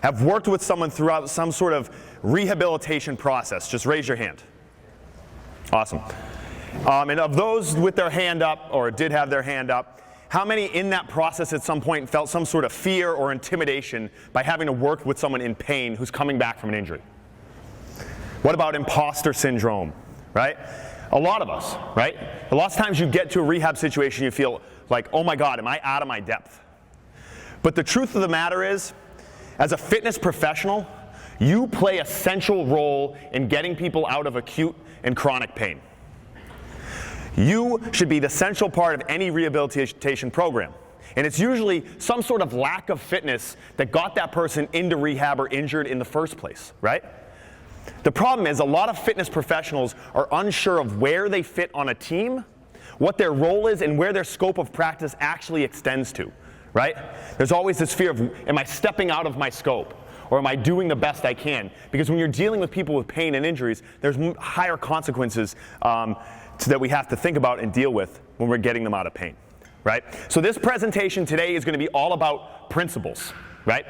have worked with someone throughout some sort of rehabilitation process? Just raise your hand. Awesome. And of those with their hand up, or did have their hand up, how many in that process at some point felt some sort of fear or intimidation by having to work with someone in pain who's coming back from an injury? What about imposter syndrome, right? A lot of us, right? A lot of times you get to a rehab situation, you feel like, oh my God, am I out of my depth? But the truth of the matter is, as a fitness professional, you play a central role in getting people out of acute and chronic pain. You should be the central part of any rehabilitation program. And it's usually some sort of lack of fitness that got that person into rehab or injured in the first place, right? The problem is a lot of fitness professionals are unsure of where they fit on a team, what their role is, and where their scope of practice actually extends to, right? There's always this fear of, am I stepping out of my scope? Or am I doing the best I can? Because when you're dealing with people with pain and injuries, there's higher consequences that we have to think about and deal with when we're getting them out of pain, right? So this presentation today is going to be all about principles, right?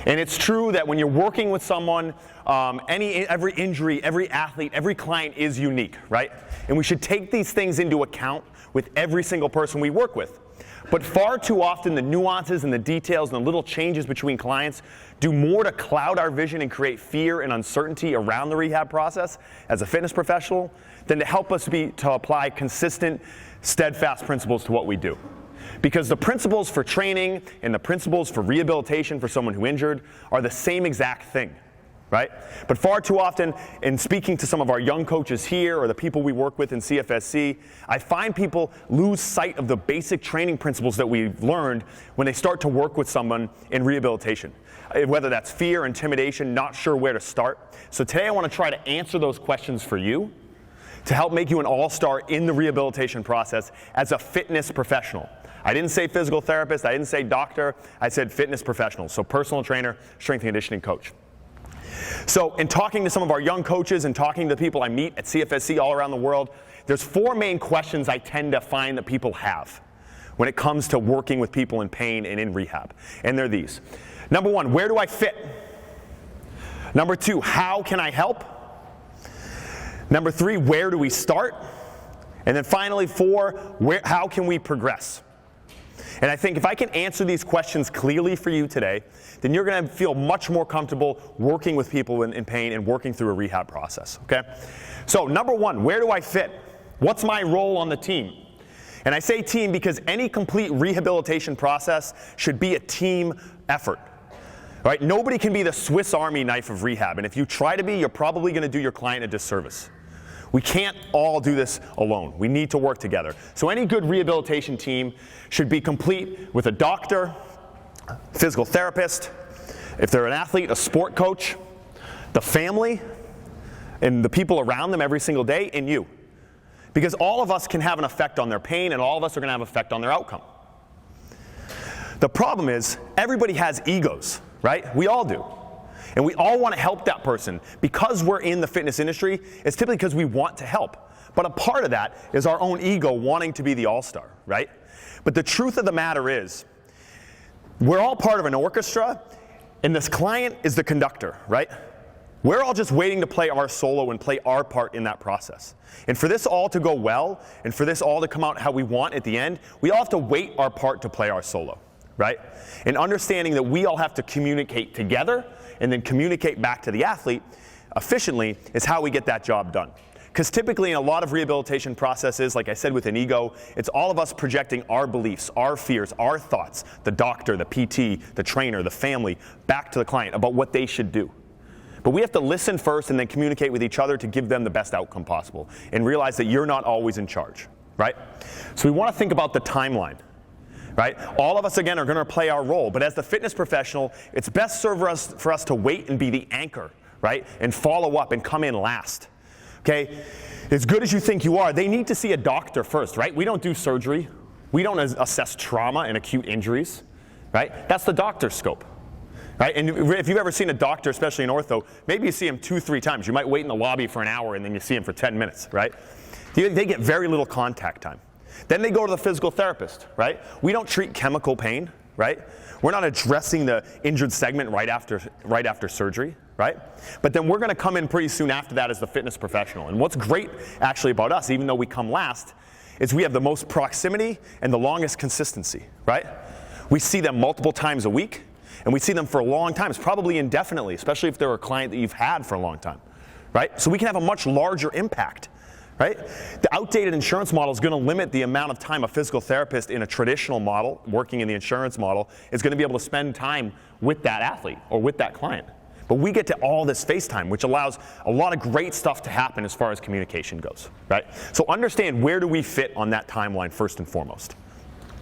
And it's true that when you're working with someone, every injury, every athlete, every client is unique, right? And we should take these things into account with every single person we work with. But far too often, the nuances and the details and the little changes between clients do more to cloud our vision and create fear and uncertainty around the rehab process as a fitness professional than to help us to apply consistent, steadfast principles to what we do. Because the principles for training and the principles for rehabilitation for someone who injured are the same exact thing, right? But far too often, in speaking to some of our young coaches here or the people we work with in CFSC, I find people lose sight of the basic training principles that we've learned when they start to work with someone in rehabilitation. Whether that's fear, intimidation, not sure where to start. So today I want to try to answer those questions for you to help make you an all-star in the rehabilitation process as a fitness professional. I didn't say physical therapist, I didn't say doctor, I said fitness professional. So personal trainer, strength and conditioning coach. So in talking to some of our young coaches and talking to the people I meet at CFSC all around the world, there's 4 main questions I tend to find that people have when it comes to working with people in pain and in rehab. And they're these. Number 1, where do I fit? Number 2, how can I help? Number 3, where do we start? And then finally 4, how can we progress? And I think if I can answer these questions clearly for you today, then you're going to feel much more comfortable working with people in pain and working through a rehab process, okay? So number 1, where do I fit? What's my role on the team? And I say team because any complete rehabilitation process should be a team effort. Right? Nobody can be the Swiss Army knife of rehab, and if you try to be, you're probably going to do your client a disservice. We can't all do this alone. We need to work together. So any good rehabilitation team should be complete with a doctor, physical therapist, if they're an athlete, a sport coach, the family, and the people around them every single day, and you. Because all of us can have an effect on their pain, and all of us are going to have an effect on their outcome. The problem is, everybody has egos. Right? We all do. And we all want to help that person. Because we're in the fitness industry, it's typically because we want to help. But a part of that is our own ego wanting to be the all-star, right? But the truth of the matter is, we're all part of an orchestra, and this client is the conductor, right? We're all just waiting to play our solo and play our part in that process. And for this all to go well, and for this all to come out how we want at the end, we all have to wait our part to play our solo. Right? And understanding that we all have to communicate together and then communicate back to the athlete efficiently is how we get that job done. Because typically in a lot of rehabilitation processes, like I said with an ego, it's all of us projecting our beliefs, our fears, our thoughts, the doctor, the PT, the trainer, the family, back to the client about what they should do. But we have to listen first and then communicate with each other to give them the best outcome possible and realize that you're not always in charge, right? So we want to think about the timeline. Right? All of us, again, are going to play our role. But as the fitness professional, it's best for us to wait and be the anchor, right? And follow up and come in last. Okay? As good as you think you are, they need to see a doctor first, right? We don't do surgery. We don't assess trauma and acute injuries, right? That's the doctor's scope. Right? And if you've ever seen a doctor, especially in ortho, maybe you see him 2-3 times. You might wait in the lobby for an hour and then you see him for 10 minutes, right? They get very little contact time. Then they go to the physical therapist, right? We don't treat chemical pain, right? We're not addressing the injured segment right after surgery, right? But then we're going to come in pretty soon after that as the fitness professional. And what's great actually about us, even though we come last, is we have the most proximity and the longest consistency, right? We see them multiple times a week, and we see them for a long time. It's probably indefinitely, especially if they're a client that you've had for a long time, right? So we can have a much larger impact, right? The outdated insurance model is going to limit the amount of time a physical therapist in a traditional model, working in the insurance model, is going to be able to spend time with that athlete or with that client. But we get to all this face time, which allows a lot of great stuff to happen as far as communication goes, right? So understand, where do we fit on that timeline first and foremost?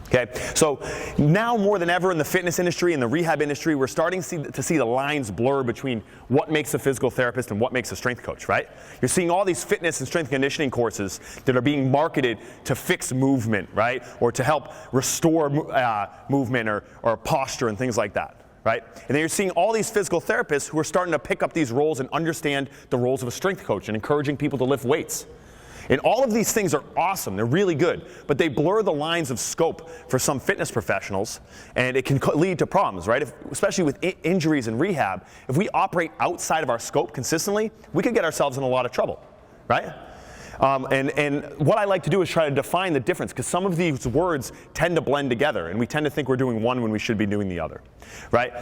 Okay, so now more than ever in the fitness industry and the rehab industry, we're starting to see the lines blur between what makes a physical therapist and what makes a strength coach, right? You're seeing all these fitness and strength conditioning courses that are being marketed to fix movement, right? Or to help restore movement or posture and things like that, right? And then you're seeing all these physical therapists who are starting to pick up these roles and understand the roles of a strength coach and encouraging people to lift weights. And all of these things are awesome, they're really good, but they blur the lines of scope for some fitness professionals, and it can lead to problems, right? Especially with injuries in rehab, if we operate outside of our scope consistently, we could get ourselves in a lot of trouble, right? And what I like to do is try to define the difference, because some of these words tend to blend together, and we tend to think we're doing one when we should be doing the other, right?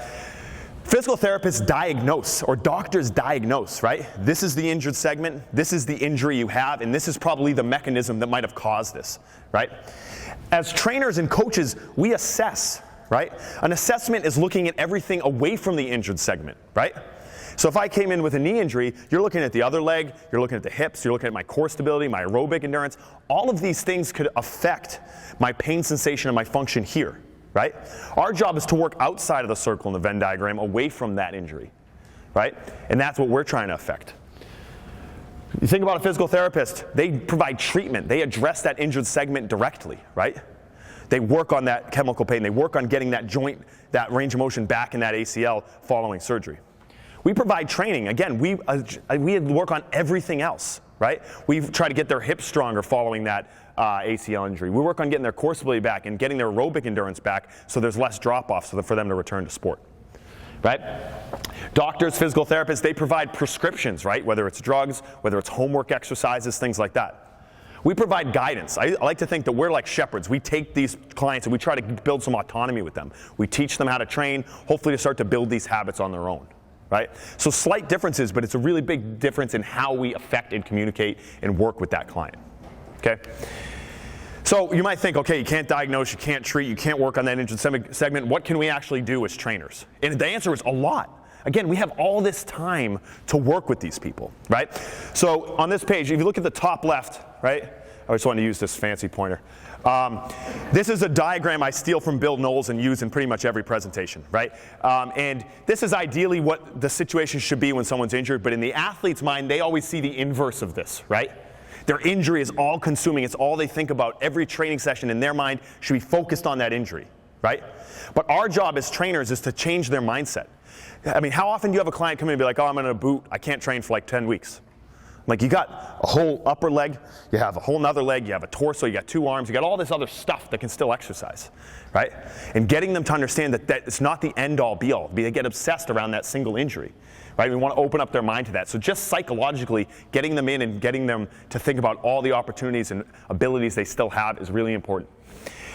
Physical therapists diagnose, or doctors diagnose, right? This is the injured segment, this is the injury you have, and this is probably the mechanism that might have caused this, right? As trainers and coaches, we assess, right? An assessment is looking at everything away from the injured segment, right? So if I came in with a knee injury, you're looking at the other leg, you're looking at the hips, you're looking at my core stability, my aerobic endurance. All of these things could affect my pain sensation and my function here. Right? Our job is to work outside of the circle in the Venn diagram, away from that injury, right? And that's what we're trying to affect. You think about a physical therapist, they provide treatment, they address that injured segment directly, right? They work on that chemical pain, they work on getting that joint, that range of motion back in that ACL following surgery. We provide training, again, we work on everything else, right? We try to get their hips stronger following that ACL injury. We work on getting their core stability back and getting their aerobic endurance back so there's less drop-off for them to return to sport, right? Doctors, physical therapists, they provide prescriptions, right? Whether it's drugs, whether it's homework exercises, things like that. We provide guidance. I like to think that we're like shepherds. We take these clients and we try to build some autonomy with them. We teach them how to train, hopefully to start to build these habits on their own, right? So slight differences, but it's a really big difference in how we affect and communicate and work with that client. Okay? So you might think, okay, you can't diagnose, you can't treat, you can't work on that injured segment. What can we actually do as trainers? And the answer is a lot. Again, we have all this time to work with these people, right? So on this page, if you look at the top left, right? I just wanted to use this fancy pointer. This is a diagram I steal from Bill Knowles and use in pretty much every presentation, right? And this is ideally what the situation should be when someone's injured, but in the athlete's mind, they always see the inverse of this, right? Their injury is all consuming. It's all they think about. Every training session in their mind should be focused on that injury, right? But our job as trainers is to change their mindset. I mean, how often do you have a client come in and be like, oh, I'm in a boot, I can't train for like 10 weeks. Like, you got a whole upper leg, you have a whole nother leg, you have a torso, you got two arms, you got all this other stuff that can still exercise, right? And getting them to understand that it's not the end all be all. They get obsessed around that single injury. Right? We want to open up their mind to that. So just psychologically, getting them in and getting them to think about all the opportunities and abilities they still have is really important.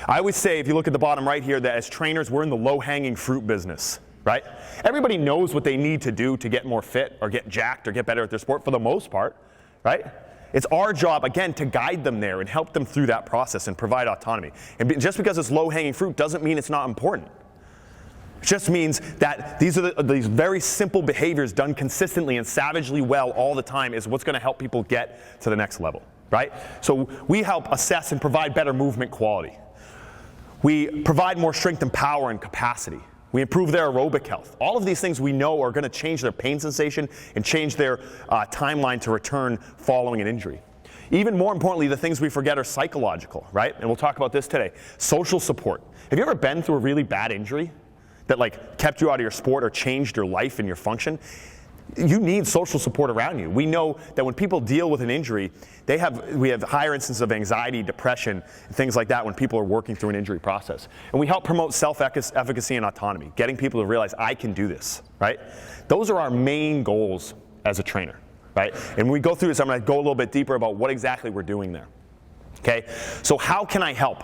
I always say, if you look at the bottom right here, that as trainers, we're in the low-hanging fruit business, right? Everybody knows what they need to do to get more fit or get jacked or get better at their sport for the most part, right? It's our job, again, to guide them there and help them through that process and provide autonomy. And just because it's low-hanging fruit doesn't mean it's not important. It just means that these very simple behaviors done consistently and savagely well all the time is what's going to help people get to the next level, right? So we help assess and provide better movement quality. We provide more strength and power and capacity. We improve their aerobic health. All of these things we know are going to change their pain sensation and change their timeline to return following an injury. Even more importantly, the things we forget are psychological, right? And we'll talk about this today. Social support. Have you ever been through a really bad injury that like kept you out of your sport or changed your life and your function? you need social support around you. We know that when people deal with an injury, we have higher instances of anxiety, depression, things like that when people are working through an injury process. And we help promote self-efficacy and autonomy, getting people to realize, I can do this, right? Those are our main goals as a trainer, right? And when we go through this, I'm going to go a little bit deeper about what exactly we're doing there. Okay, so how can I help,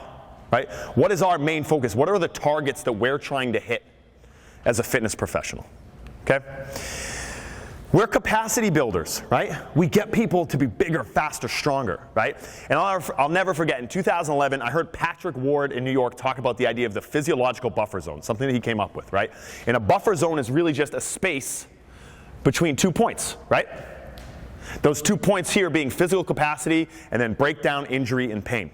right? What is our main focus? What are the targets that we're trying to hit as a fitness professional, okay? We're capacity builders, right? We get people to be bigger, faster, stronger, right? And I'll never forget, in 2011, I heard Patrick Ward in New York talk about the idea of the physiological buffer zone, something that he came up with, right? And a buffer zone is really just a space between 2 points, right? Those 2 points here being physical capacity and then breakdown, injury, and pain.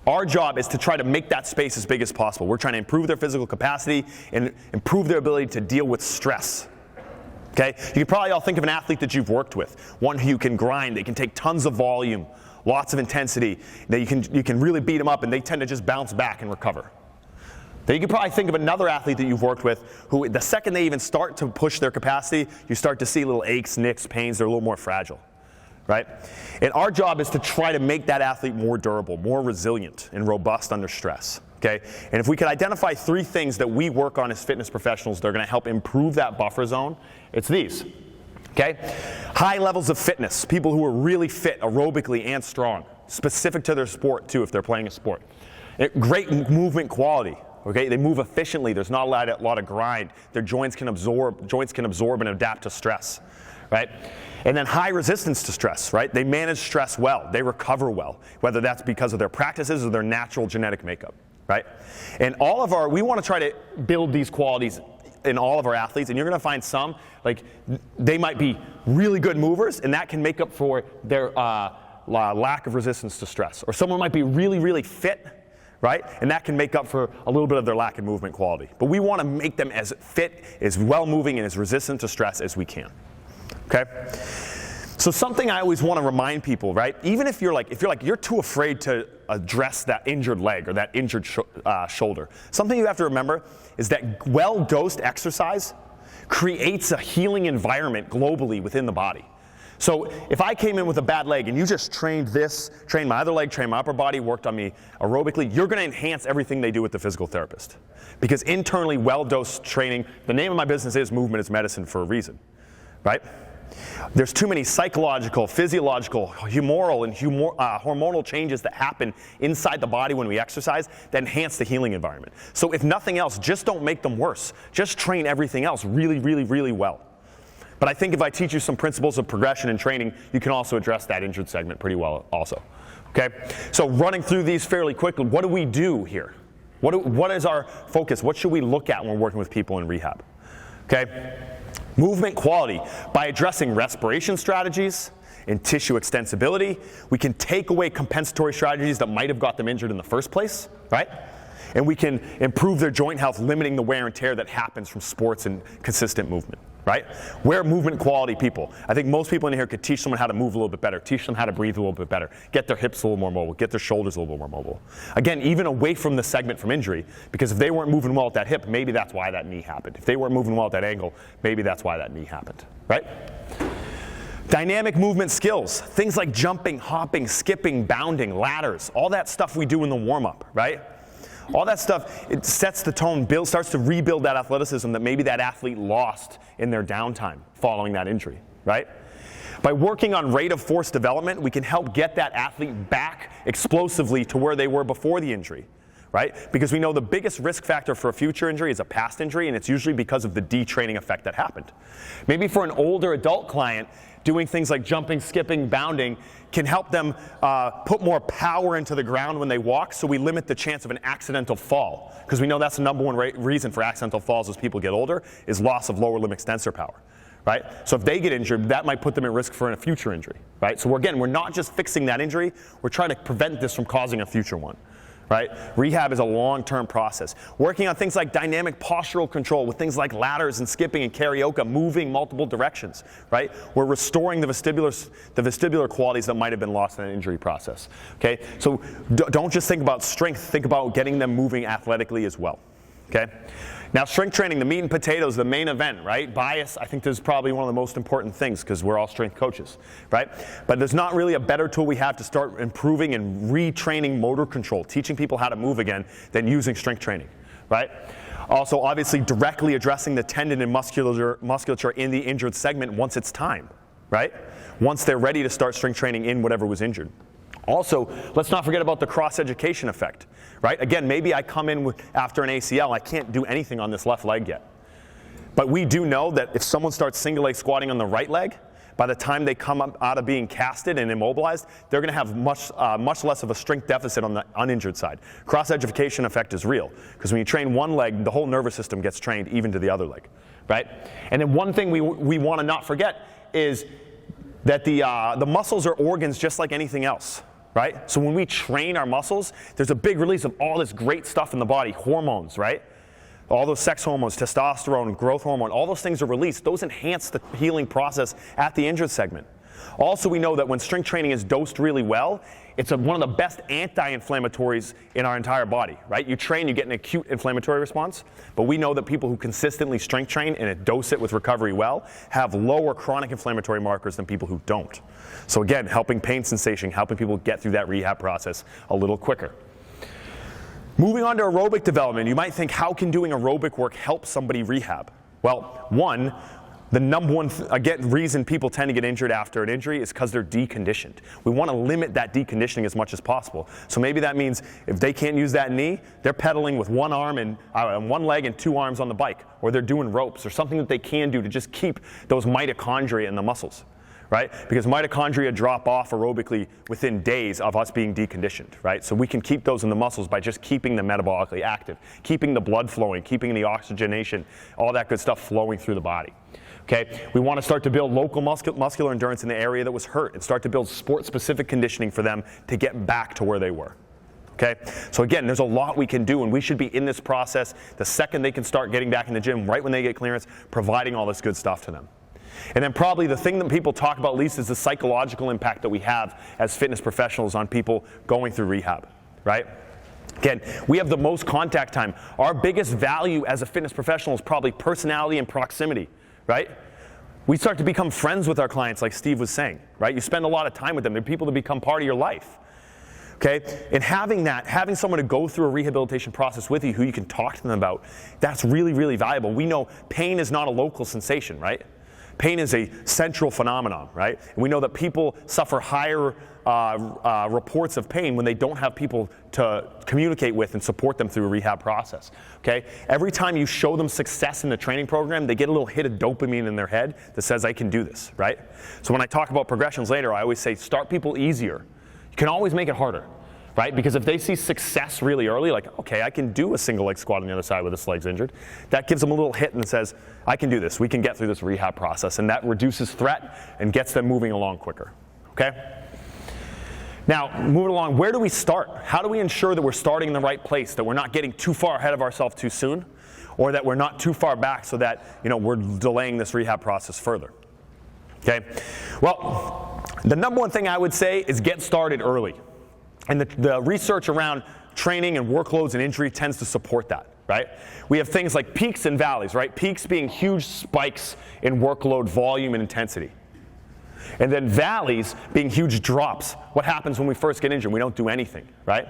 Our job is to try to make that space as big as possible. We're trying to improve their physical capacity and improve their ability to deal with stress. Okay? You can probably all think of an athlete that you've worked with, one who can grind, they can take tons of volume, lots of intensity, that you can really beat them up and they tend to just bounce back and recover. Then you can probably think of another athlete that you've worked with who, the second they even start to push their capacity, you start to see little aches, nicks, pains, they're a little more fragile, right? And our job is to try to make that athlete more durable, more resilient, and robust under stress, okay? And if we could identify 3 things that we work on as fitness professionals that are going to help improve that buffer zone, it's these, okay? High levels of fitness, people who are really fit aerobically and strong, specific to their sport too if they're playing a sport. Great movement quality. Okay, they move efficiently. There's not a lot of grind. Their joints can absorb and adapt to stress, right? And then high resistance to stress, right? They manage stress well. They recover well, whether that's because of their practices or their natural genetic makeup, right? And we want to try to build these qualities in all of our athletes, and you're going to find some, like they might be really good movers, and that can make up for their lack of resistance to stress. Or someone might be really, really fit, right? And that can make up for a little bit of their lack of movement quality. But we want to make them as fit, as well-moving, and as resistant to stress as we can, okay? So something I always want to remind people, right? Even if you're too afraid to address that injured leg or that injured shoulder, something you have to remember is that well-dosed exercise creates a healing environment globally within the body. So if I came in with a bad leg and you just trained my other leg, trained my upper body, worked on me aerobically, you're going to enhance everything they do with the physical therapist. Because internally, well-dosed training, the name of my business is Movement is Medicine for a reason, right? There's too many psychological, physiological, humoral, and hormonal changes that happen inside the body when we exercise that enhance the healing environment. So if nothing else, just don't make them worse. Just train everything else really, really, really well. But I think if I teach you some principles of progression and training, you can also address that injured segment pretty well also. Okay? So running through these fairly quickly, what do we do here? What is our focus? What should we look at when we're working with people in rehab? Okay? Movement quality. By addressing respiration strategies and tissue extensibility, we can take away compensatory strategies that might have got them injured in the first place, right? And we can improve their joint health, limiting the wear and tear that happens from sports and consistent movement, right? We're movement quality people. I think most people in here could teach someone how to move a little bit better, teach them how to breathe a little bit better, get their hips a little more mobile, get their shoulders a little bit more mobile. Again, even away from the segment from injury, because if they weren't moving well at that hip, maybe that's why that knee happened. If they weren't moving well at that ankle, maybe that's why that knee happened, right? Dynamic movement skills, things like jumping, hopping, skipping, bounding, ladders, all that stuff we do in the warm-up, right? All that stuff, it sets the tone, starts to rebuild that athleticism that maybe that athlete lost in their downtime following that injury, right? By working on rate of force development, we can help get that athlete back explosively to where they were before the injury, right? Because we know the biggest risk factor for a future injury is a past injury, and it's usually because of the detraining effect that happened. Maybe for an older adult client, doing things like jumping, skipping, bounding can help them put more power into the ground when they walk, so we limit the chance of an accidental fall. Because we know that's the number one reason for accidental falls as people get older, is loss of lower limb extensor power, right? So if they get injured, that might put them at risk for a future injury, right? So we're not just fixing that injury, we're trying to prevent this from causing a future one. Right? Rehab is a long-term process. Working on things like dynamic postural control with things like ladders and skipping and karaoke, moving multiple directions, right? We're restoring the vestibular qualities that might have been lost in an injury process, okay? So don't just think about strength, think about getting them moving athletically as well, Okay? Now, strength training, the meat and potatoes, the main event, right? Bias, I think this is probably one of the most important things because we're all strength coaches, right? But there's not really a better tool we have to start improving and retraining motor control, teaching people how to move again, than using strength training, right? Also, obviously, directly addressing the tendon and musculature in the injured segment once it's time, right? Once they're ready to start strength training in whatever was injured. Also, let's not forget about the cross-education effect, right? Again, maybe I come in after an ACL, I can't do anything on this left leg yet. But we do know that if someone starts single leg squatting on the right leg, by the time they come up out of being casted and immobilized, they're going to have much less of a strength deficit on the uninjured side. Cross-education effect is real, because when you train one leg, the whole nervous system gets trained even to the other leg, right? And then one thing we want to not forget is that the muscles are organs just like anything else. Right? So when we train our muscles, there's a big release of all this great stuff in the body, hormones, right? All those sex hormones, testosterone, growth hormone, all those things are released. Those enhance the healing process at the injured segment. Also, we know that when strength training is dosed really well, it's one of the best anti-inflammatories in our entire body, right? You train, you get an acute inflammatory response, but we know that people who consistently strength train and dose it with recovery well have lower chronic inflammatory markers than people who don't. So again, helping pain sensation, helping people get through that rehab process a little quicker. Moving on to aerobic development, you might think, how can doing aerobic work help somebody rehab? Well, one, the number one reason people tend to get injured after an injury is because they're deconditioned. We want to limit that deconditioning as much as possible. So maybe that means if they can't use that knee, they're pedaling with one arm and one leg and two arms on the bike, or they're doing ropes, or something that they can do to just keep those mitochondria in the muscles, right? Because mitochondria drop off aerobically within days of us being deconditioned, right? So we can keep those in the muscles by just keeping them metabolically active, keeping the blood flowing, keeping the oxygenation, all that good stuff flowing through the body. Okay, we want to start to build local muscular endurance in the area that was hurt and start to build sport-specific conditioning for them to get back to where they were. Okay, so again, there's a lot we can do, and we should be in this process the second they can start getting back in the gym, right when they get clearance, providing all this good stuff to them. And then probably the thing that people talk about least is the psychological impact that we have as fitness professionals on people going through rehab, right? Again, we have the most contact time. Our biggest value as a fitness professional is probably personality and proximity. Right? We start to become friends with our clients, like Steve was saying, right? You spend a lot of time with them. They're people that become part of your life. Okay? And having someone to go through a rehabilitation process with you who you can talk to them about, that's really, really valuable. We know pain is not a local sensation, right? Pain is a central phenomenon, right? And we know that people suffer higher reports of pain when they don't have people to communicate with and support them through a rehab process, okay? Every time you show them success in the training program, they get a little hit of dopamine in their head that says, I can do this, right? So when I talk about progressions later, I always say, start people easier. You can always make it harder, right? Because if they see success really early, like, okay, I can do a single leg squat on the other side with this leg's injured, that gives them a little hit and says, I can do this. We can get through this rehab process, and that reduces threat and gets them moving along quicker, okay? Now, moving along, where do we start? How do we ensure that we're starting in the right place, that we're not getting too far ahead of ourselves too soon, or that we're not too far back so that, we're delaying this rehab process further? Okay? Well, the number one thing I would say is get started early. And the research around training and workloads and injury tends to support that, right? We have things like peaks and valleys, right? Peaks being huge spikes in workload, volume, and intensity. And then valleys being huge drops. What happens when we first get injured? We don't do anything, right?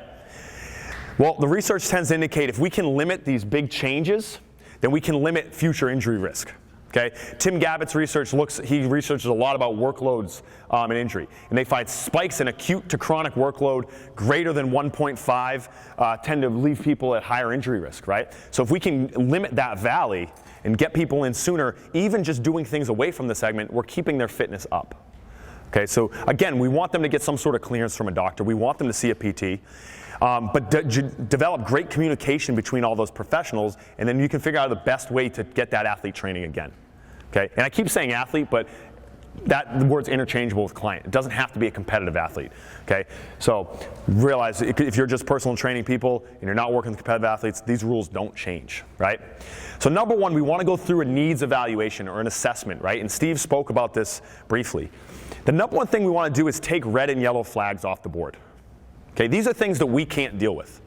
Well, the research tends to indicate if we can limit these big changes, then we can limit future injury risk. Okay? Tim Gavitt's research researches a lot about workloads and injury. And they find spikes in acute to chronic workload greater than 1.5 tend to leave people at higher injury risk, right? So if we can limit that valley and get people in sooner, even just doing things away from the segment, we're keeping their fitness up. Okay, so again, we want them to get some sort of clearance from a doctor. We want them to see a PT. But develop great communication between all those professionals, and then you can figure out the best way to get that athlete training again. Okay, and I keep saying athlete, but the word's interchangeable with client. It doesn't have to be a competitive athlete. Okay, so realize if you're just personal training people and you're not working with competitive athletes, these rules don't change, right? So number one, we want to go through a needs evaluation or an assessment, right? And Steve spoke about this briefly. The number one thing we want to do is take red and yellow flags off the board. Okay, these are things that we can't deal with,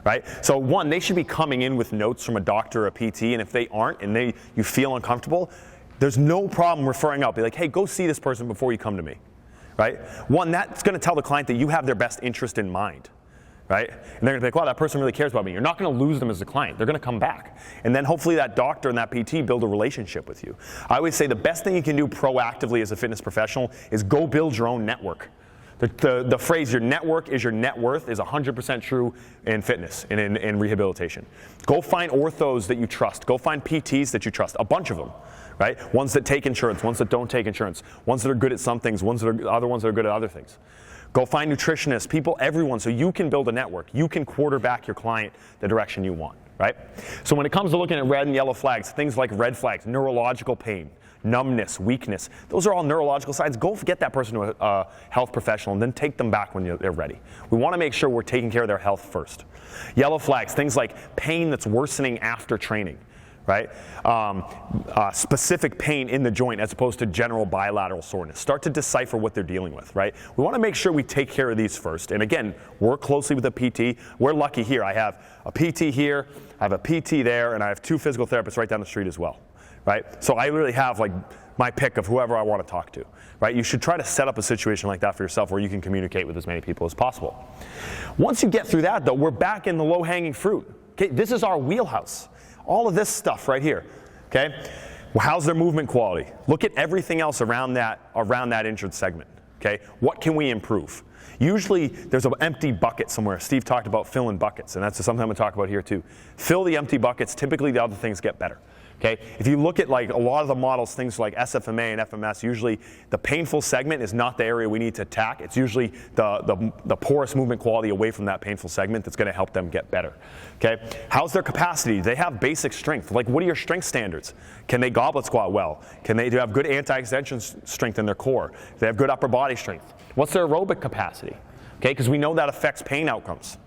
right? So one, they should be coming in with notes from a doctor or a PT, and if they aren't and you feel uncomfortable, there's no problem referring out. Be like, hey, go see this person before you come to me, right? One, that's going to tell the client that you have their best interest in mind, right? And they're going to be like, wow, that person really cares about me. You're not going to lose them as a client. They're going to come back. And then hopefully that doctor and that PT build a relationship with you. I always say the best thing you can do proactively as a fitness professional is go build your own network. The phrase, your network is your net worth, is 100% true in fitness and in rehabilitation. Go find orthos that you trust. Go find PTs that you trust, a bunch of them, right? Ones that take insurance, ones that don't take insurance, ones that are good at some things, other ones that are good at other things. Go find nutritionists, people, everyone, so you can build a network. You can quarterback your client the direction you want, right? So when it comes to looking at red and yellow flags, things like red flags, neurological pain, numbness, weakness, those are all neurological signs. Go get that person to a health professional and then take them back when they're ready. We want to make sure we're taking care of their health first. Yellow flags, things like pain that's worsening after training, right? Specific pain in the joint as opposed to general bilateral soreness. Start to decipher what they're dealing with, right? We want to make sure we take care of these first. And again, work closely with a PT. We're lucky here. I have a PT here, I have a PT there, and I have 2 physical therapists right down the street as well, right? So I really have like my pick of whoever I want to talk to, right? You should try to set up a situation like that for yourself where you can communicate with as many people as possible. Once you get through that though, we're back in the low-hanging fruit. Okay, this is our wheelhouse. All of this stuff right here, okay? Well, how's their movement quality? Look at everything else around that injured segment, okay? What can we improve? Usually there's an empty bucket somewhere. Steve talked about filling buckets, and that's something I'm going to talk about here too. Fill the empty buckets, typically the other things get better. Okay? If you look at like a lot of the models, things like SFMA and FMS, usually the painful segment is not the area we need to attack. It's usually the poorest movement quality away from that painful segment that's going to help them get better. Okay? How's their capacity? They have basic strength. Like, what are your strength standards? Can they goblet squat well? Do they have good anti-extension strength in their core? Do they have good upper body strength? What's their aerobic capacity? Okay? Because we know that affects pain outcomes.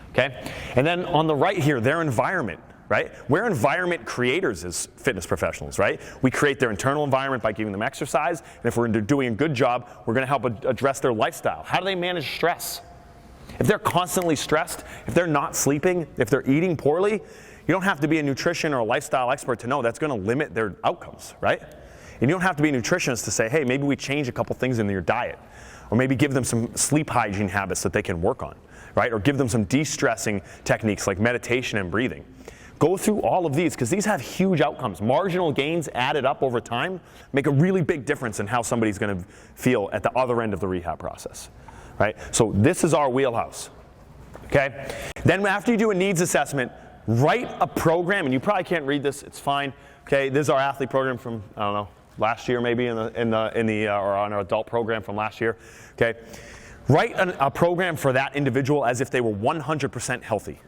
Okay? And then on the right here, their environment. Right? We're environment creators as fitness professionals, right? We create their internal environment by giving them exercise, and if we're doing a good job, we're going to help address their lifestyle. How do they manage stress? If they're constantly stressed, if they're not sleeping, if they're eating poorly, you don't have to be a nutrition or a lifestyle expert to know that's going to limit their outcomes, right? And you don't have to be a nutritionist to say, hey, maybe we change a couple things in your diet, or maybe give them some sleep hygiene habits that they can work on, right? Or give them some de-stressing techniques like meditation and breathing. Go through all of these because these have huge outcomes. Marginal gains added up over time make a really big difference in how somebody's going to feel at the other end of the rehab process, right? So this is our wheelhouse, okay? Then after you do a needs assessment, write a program, and you probably can't read this, it's fine, okay? This is our athlete program from, I don't know, last year maybe or on our adult program from last year, okay? Write a program for that individual as if they were 100% healthy.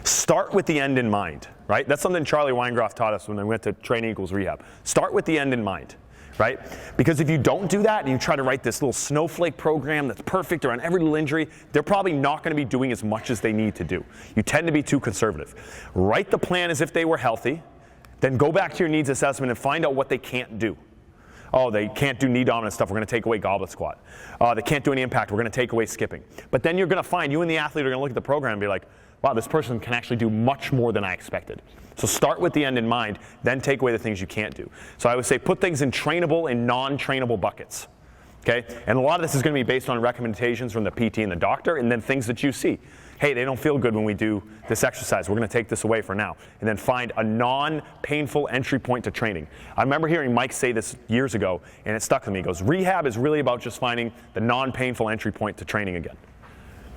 Start with the end in mind, right? That's something Charlie Weingroff taught us when we went to Training Equals Rehab. Start with the end in mind, right? Because if you don't do that and you try to write this little snowflake program that's perfect around every little injury, they're probably not going to be doing as much as they need to do. You tend to be too conservative. Write the plan as if they were healthy, then go back to your needs assessment and find out what they can't do. Oh, they can't do knee dominant stuff, we're going to take away goblet squat. They can't do any impact, we're going to take away skipping. But then you're going to find, you and the athlete are going to look at the program and be like, wow, this person can actually do much more than I expected. So start with the end in mind, then take away the things you can't do. So I would say put things in trainable and non-trainable buckets. Okay? And a lot of this is going to be based on recommendations from the PT and the doctor, and then things that you see. Hey, they don't feel good when we do this exercise. We're going to take this away for now. And then find a non-painful entry point to training. I remember hearing Mike say this years ago, and it stuck with me. He goes, rehab is really about just finding the non-painful entry point to training again.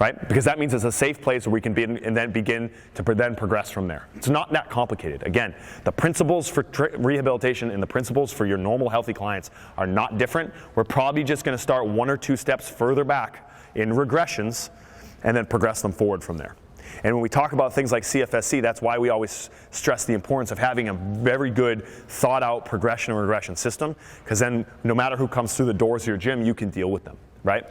Right? Because that means it's a safe place where we can be and then begin to then progress from there. It's not that complicated. Again, the principles for rehabilitation and the principles for your normal healthy clients are not different. We're probably just going to start 1 or 2 steps further back in regressions and then progress them forward from there. And when we talk about things like CFSC, that's why we always stress the importance of having a very good thought out progression and regression system, because then no matter who comes through the doors of your gym, you can deal with them, right?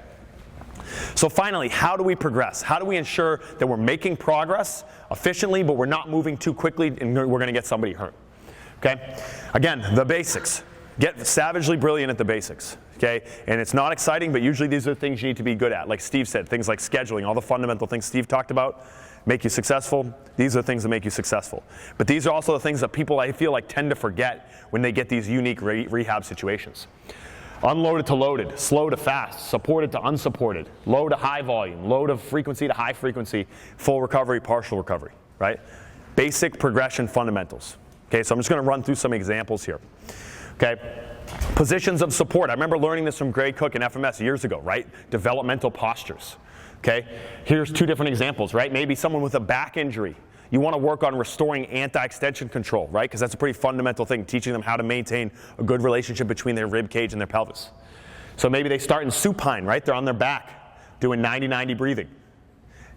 So finally, how do we progress? How do we ensure that we're making progress efficiently, but we're not moving too quickly and we're going to get somebody hurt? Okay? Again, the basics. Get savagely brilliant at the basics. Okay? And it's not exciting, but usually these are things you need to be good at. Like Steve said, things like scheduling, all the fundamental things Steve talked about. make you successful? These are the things that make you successful. But these are also the things that people, I feel like, tend to forget when they get these unique rehab situations. Unloaded to loaded, slow to fast, supported to unsupported, low to high volume, low to frequency to high frequency, full recovery, partial recovery, right? Basic progression fundamentals. Okay, so I'm just going to run through some examples here. Okay, positions of support. I remember learning this from Greg Cook in FMS years ago, right? Developmental postures. Okay, here's two different examples, right? Maybe someone with a back injury. You want to work on restoring anti-extension control, right? Because that's a pretty fundamental thing, teaching them how to maintain a good relationship between their rib cage and their pelvis. So maybe they start in supine, right? They're on their back, doing 90-90 breathing.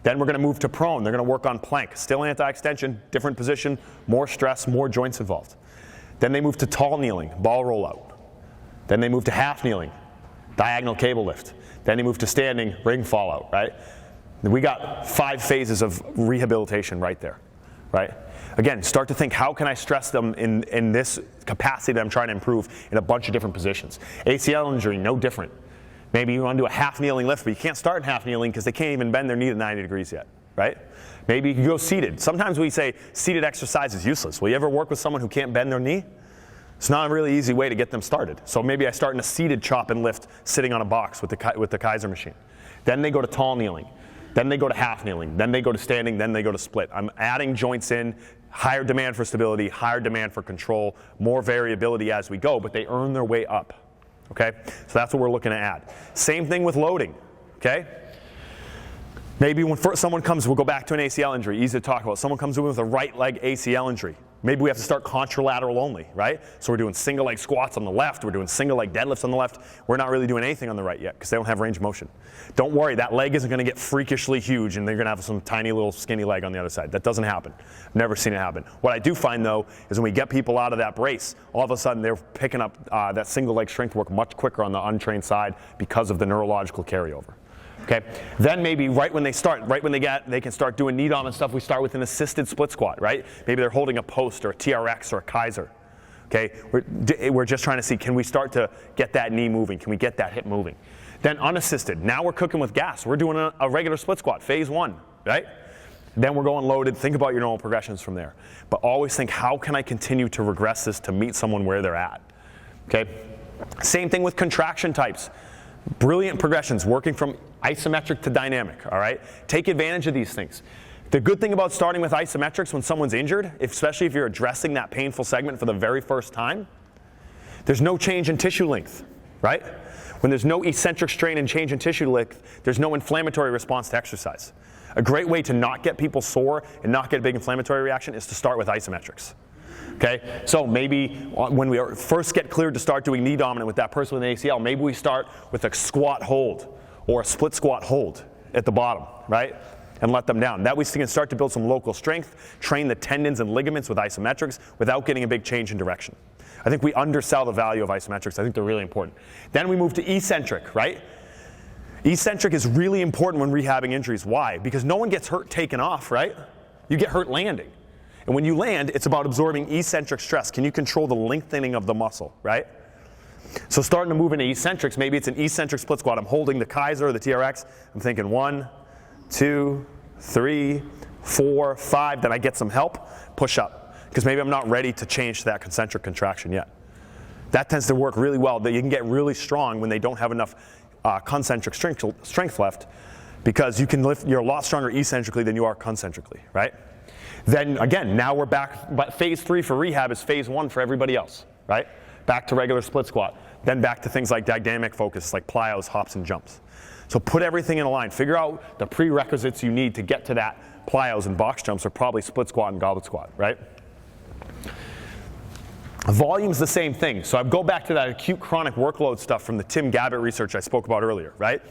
Then we're going to move to prone. They're going to work on plank. Still anti-extension, different position, more stress, more joints involved. Then they move to tall kneeling, ball rollout. Then they move to half kneeling, diagonal cable lift. Then they move to standing, ring fallout, right? We got 5 phases of rehabilitation right there, right? Again, start to think, how can I stress them in this capacity that I'm trying to improve in a bunch of different positions? ACL injury, no different. Maybe you want to do a half kneeling lift, but you can't start in half kneeling because they can't even bend their knee to 90 degrees yet, right? Maybe you can go seated. Sometimes we say seated exercise is useless. Will you ever work with someone who can't bend their knee? It's not a really easy way to get them started. So maybe I start in a seated chop and lift, sitting on a box with the Kaiser machine. Then they go to tall kneeling. Then they go to half kneeling. Then they go to standing. Then they go to split. I'm adding joints in, higher demand for stability, higher demand for control, more variability as we go, but they earn their way up. Okay? So that's what we're looking to add. Same thing with loading. Okay? Maybe when someone comes, we'll go back to an ACL injury, easy to talk about. Someone comes in with a right leg ACL injury. Maybe we have to start contralateral only, right? So we're doing single leg squats on the left, we're doing single leg deadlifts on the left. We're not really doing anything on the right yet because they don't have range of motion. Don't worry, that leg isn't going to get freakishly huge and they're going to have some tiny little skinny leg on the other side. That doesn't happen. I've never seen it happen. What I do find though is when we get people out of that brace, all of a sudden they're picking up that single leg strength work much quicker on the untrained side because of the neurological carryover. Okay. Then maybe right when they can start doing knee dominant stuff, we start with an assisted split squat, right? Maybe they're holding a post or a TRX or a Kaiser. Okay. We're just trying to see, can we start to get that knee moving? Can we get that hip moving? Then unassisted. Now we're cooking with gas. We're doing a regular split squat, phase 1, right? Then we're going loaded. Think about your normal progressions from there. But always think, how can I continue to regress this to meet someone where they're at? Okay. Same thing with contraction types. Brilliant progressions, working from isometric to dynamic, all right? Take advantage of these things. The good thing about starting with isometrics when someone's injured, especially if you're addressing that painful segment for the very first time, there's no change in tissue length, right? When there's no eccentric strain and change in tissue length, there's no inflammatory response to exercise. A great way to not get people sore and not get a big inflammatory reaction is to start with isometrics. Okay, so maybe when we first get cleared to start doing knee dominant with that person with an ACL, maybe we start with a squat hold or a split squat hold at the bottom, right? And let them down. That way we can start to build some local strength, train the tendons and ligaments with isometrics without getting a big change in direction. I think we undersell the value of isometrics. I think they're really important. Then we move to eccentric, right? Eccentric is really important when rehabbing injuries. Why? Because no one gets hurt taking off, right? You get hurt landing. And when you land, it's about absorbing eccentric stress. Can you control the lengthening of the muscle, right? So starting to move into eccentrics, maybe it's an eccentric split squat. I'm holding the Kaiser or the TRX. I'm thinking 1, 2, 3, 4, 5. Then I get some help, push up. Because maybe I'm not ready to change to that concentric contraction yet. That tends to work really well. That you can get really strong when they don't have enough concentric strength left, because you can lift, you're a lot stronger eccentrically than you are concentrically, right? Then again, now we're back, but phase 3 for rehab is phase 1 for everybody else, right? Back to regular split squat. Then back to things like dynamic focus, like plyos, hops, and jumps. So put everything in a line. Figure out the prerequisites you need to get to that. Plyos and box jumps are probably split squat and goblet squat, right? Volume's the same thing. So I go back to that acute chronic workload stuff from the Tim Gabbett research I spoke about earlier, right?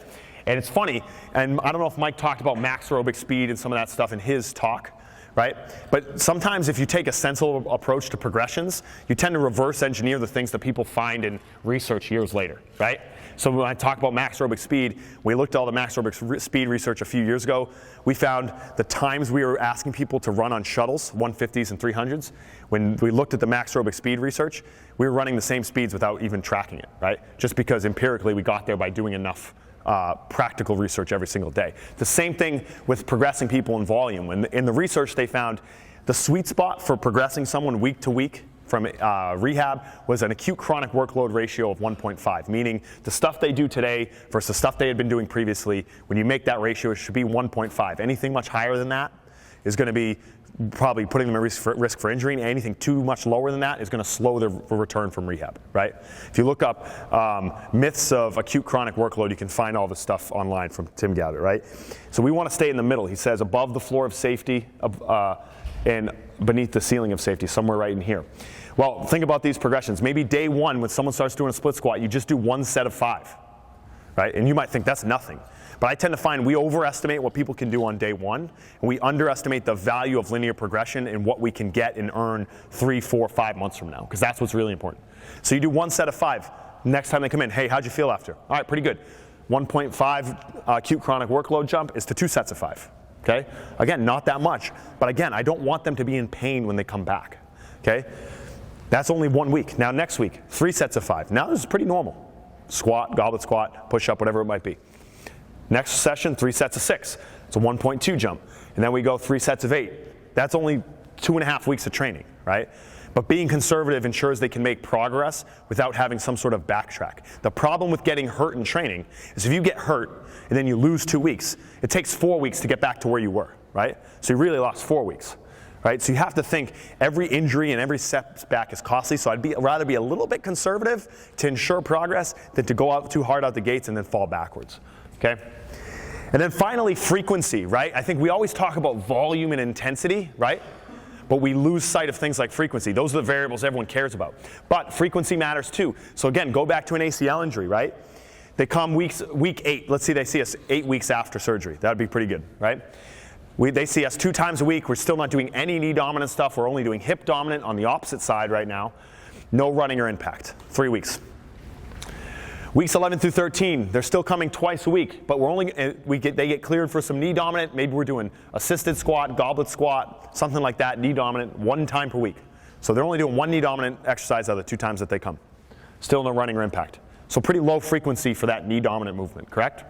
And it's funny, and I don't know if Mike talked about max aerobic speed and some of that stuff in his talk, right? But sometimes if you take a sensible approach to progressions, you tend to reverse engineer the things that people find in research years later, right? So when I talk about max aerobic speed, we looked at all the max aerobic speed research a few years ago. We found the times we were asking people to run on shuttles, 150s and 300s, when we looked at the max aerobic speed research, we were running the same speeds without even tracking it, right? Just because empirically we got there by doing enough practical research every single day. The same thing with progressing people in volume. In the research, they found the sweet spot for progressing someone week to week from rehab was an acute chronic workload ratio of 1.5, meaning the stuff they do today versus the stuff they had been doing previously, when you make that ratio, it should be 1.5. Anything much higher than that is going to be probably putting them at risk for injury, and anything too much lower than that is going to slow their return from rehab, right? If you look up myths of acute chronic workload, you can find all this stuff online from Tim Gowder, right? So we want to stay in the middle. He says above the floor of safety and beneath the ceiling of safety, somewhere right in here. Well, think about these progressions. Maybe day one, when someone starts doing a split squat, you just do one set of 5, right? And you might think that's nothing. But I tend to find we overestimate what people can do on day one, and we underestimate the value of linear progression and what we can get and earn 3, 4, 5 months from now, because that's what's really important. So you do one set of 5. Next time they come in, hey, how'd you feel after? All right, pretty good. 1.5 acute chronic workload jump is to 2 sets of 5. Okay? Again, not that much, but again, I don't want them to be in pain when they come back. Okay? That's only 1 week. Now next week, 3 sets of 5. Now this is pretty normal. Squat, goblet squat, push up, whatever it might be. Next session, 3 sets of 6. It's a 1.2 jump. And then we go 3 sets of 8. That's only 2.5 weeks of training, right? But being conservative ensures they can make progress without having some sort of backtrack. The problem with getting hurt in training is if you get hurt and then you lose 2 weeks, it takes 4 weeks to get back to where you were, right? So you really lost 4 weeks, right? So you have to think every injury and every setback is costly, so I'd rather be a little bit conservative to ensure progress than to go out too hard out the gates and then fall backwards, okay? And then finally, frequency, right? I think we always talk about volume and intensity, right? But we lose sight of things like frequency. Those are the variables everyone cares about. But frequency matters too. So again, go back to an ACL injury, right? They come week 8. Let's say they see us 8 weeks after surgery. That would be pretty good, right? They see us 2 times a week. We're still not doing any knee dominant stuff. We're only doing hip dominant on the opposite side right now. No running or impact. 3 weeks. Weeks 11 through 13, they're still coming twice a week, but they get cleared for some knee dominant. Maybe we're doing assisted squat, goblet squat, something like that, knee dominant, 1 time per week. So they're only doing 1 knee dominant exercise out of the 2 times that they come. Still no running or impact. So pretty low frequency for that knee dominant movement, correct?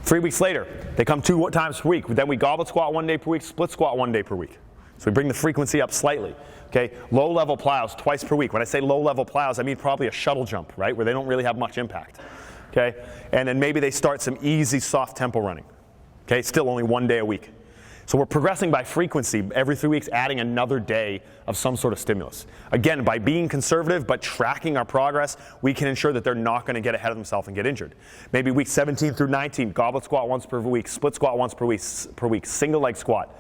3 weeks later, they come 2 times per week. Then we goblet squat 1 day per week, split squat 1 day per week. So we bring the frequency up slightly. Okay, low-level plows twice per week. When I say low-level plows, I mean probably a shuttle jump, right, where they don't really have much impact. Okay, and then maybe they start some easy soft tempo running. Okay, still only 1 day a week. So we're progressing by frequency, every 3 weeks adding another day of some sort of stimulus. Again, by being conservative but tracking our progress, we can ensure that they're not going to get ahead of themselves and get injured. Maybe week 17 through 19, goblet squat once per week, split squat once per week, single leg squat.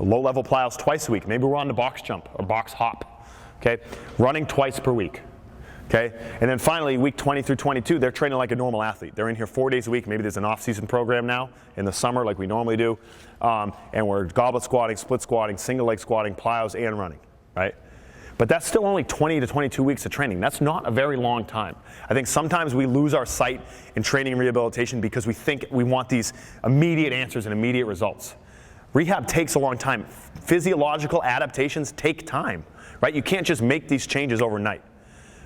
Low-level plows twice a week. Maybe we're on the box jump or box hop, okay? Running twice per week, okay? And then finally, week 20 through 22, they're training like a normal athlete. They're in here 4 days a week. Maybe there's an off-season program now in the summer like we normally do. And we're goblet squatting, split squatting, single leg squatting, plows, and running, right? But that's still only 20 to 22 weeks of training. That's not a very long time. I think sometimes we lose our sight in training and rehabilitation because we think we want these immediate answers and immediate results. Rehab takes a long time. Physiological adaptations take time, right? You can't just make these changes overnight,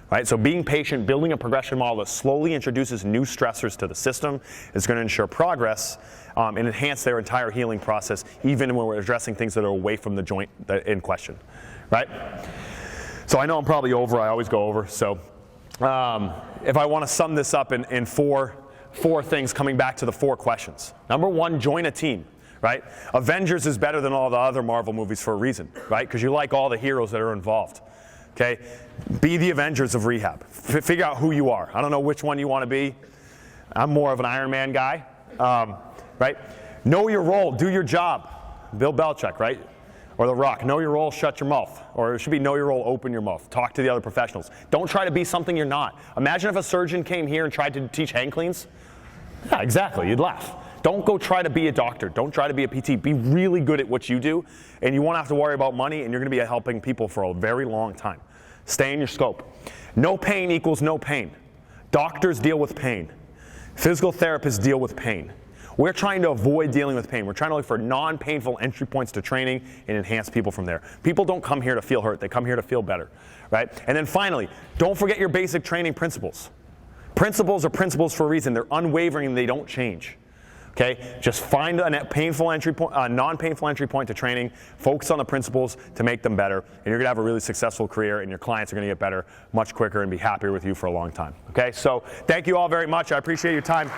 right? So being patient, building a progression model that slowly introduces new stressors to the system is going to ensure progress and enhance their entire healing process, even when we're addressing things that are away from the joint in question, right? So I know I'm probably over. I always go over. So if I want to sum this up in four things, coming back to the 4 questions. Number 1, join a team. Right? Avengers is better than all the other Marvel movies for a reason, right? Because you like all the heroes that are involved. Okay? Be the Avengers of rehab. Figure out who you are. I don't know which one you want to be. I'm more of an Iron Man guy, right? Know your role. Do your job. Bill Belichick, right? Or The Rock. Know your role. Shut your mouth. Or it should be know your role. Open your mouth. Talk to the other professionals. Don't try to be something you're not. Imagine if a surgeon came here and tried to teach hand cleans. Yeah, exactly. You'd laugh. Don't go try to be a doctor. Don't try to be a PT. Be really good at what you do, and you won't have to worry about money, and you're going to be helping people for a very long time. Stay in your scope. No pain equals no pain. Doctors deal with pain. Physical therapists deal with pain. We're trying to avoid dealing with pain. We're trying to look for non-painful entry points to training and enhance people from there. People don't come here to feel hurt. They come here to feel better, right? And then finally, don't forget your basic training principles. Principles are principles for a reason. They're unwavering and they don't change. Okay? Just find a non-painful entry point to training, focus on the principles to make them better, and you're going to have a really successful career, and your clients are going to get better much quicker and be happier with you for a long time. Okay? So thank you all very much. I appreciate your time.